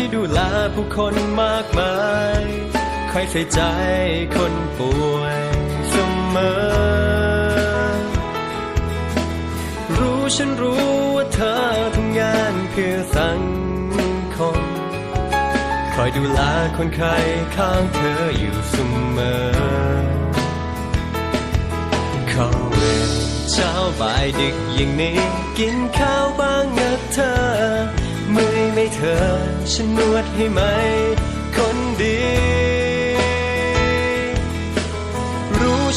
ที่ดูแลผู้คนมากมายคอยใส่ใจคนป่วยเสมอฉันรู้ว่าเธอทำงานเพื่อสังคมคอยดูแลคนไข้ข้างเธออยู่เสมอเข้าเวรเช้าบ่ายดึกอย่างนี้กินข้าวบ้างนะเธอเมื่อยไหมเธอฉันนวดให้ไหมคนดี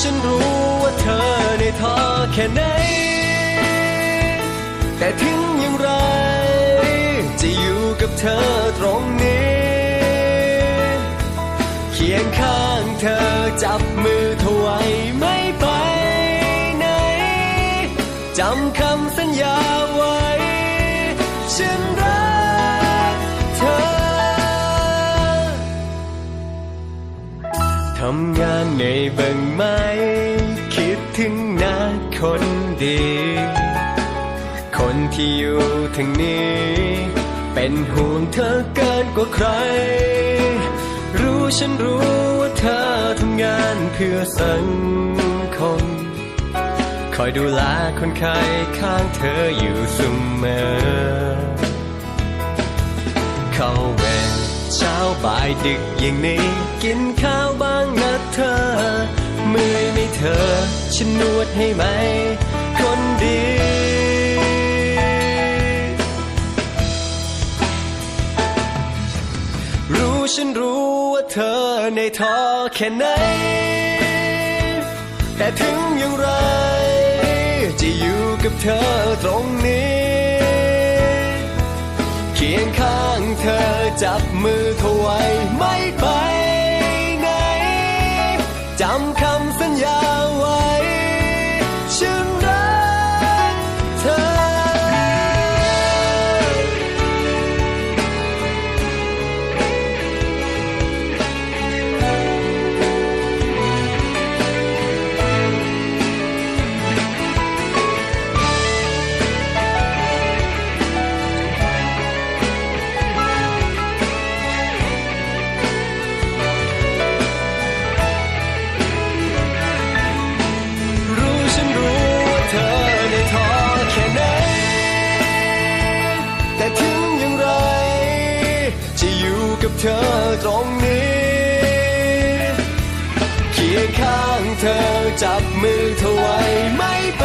ฉันรู้ว่าเธอในท้อแค่ไหนแต่ถึงอย่างไรจะอยู่กับเธอตรงนี้เคียงข้างเธอจับมือเธอไว้ไม่ไปไหนจำคำสัญญาไว้ฉันรักเธอทำงานในเบิ่งไหมคิดถึงหน้าคนดีคนที่อยู่ทางนี้เป็นห่วงเธอเกินกว่าใครฉันรู้ว่าเธอทำงานเพื่อสังคมคอยดูแลคนไข้ข้างเธออยู่เสมอเข้าเวรเช้าบ่ายดึกอย่างนี้กินข้าวบ้างนะเธอเมื่อยไหมเธอฉันนวดให้ไหมคนดีฉันรู้ว่าเธอในท้อแค่ไหนแต่ถึงอย่างไรจะอยู่กับเธอตรงนี้เคียงข้างเธอจับมือเธอไว้ไม่ไปไหนจำคำสัญญาไว้ฉันรักเธอกับเธอตรงนี้เคียงข้างเธอจับมือเธอไว้ไม่ไป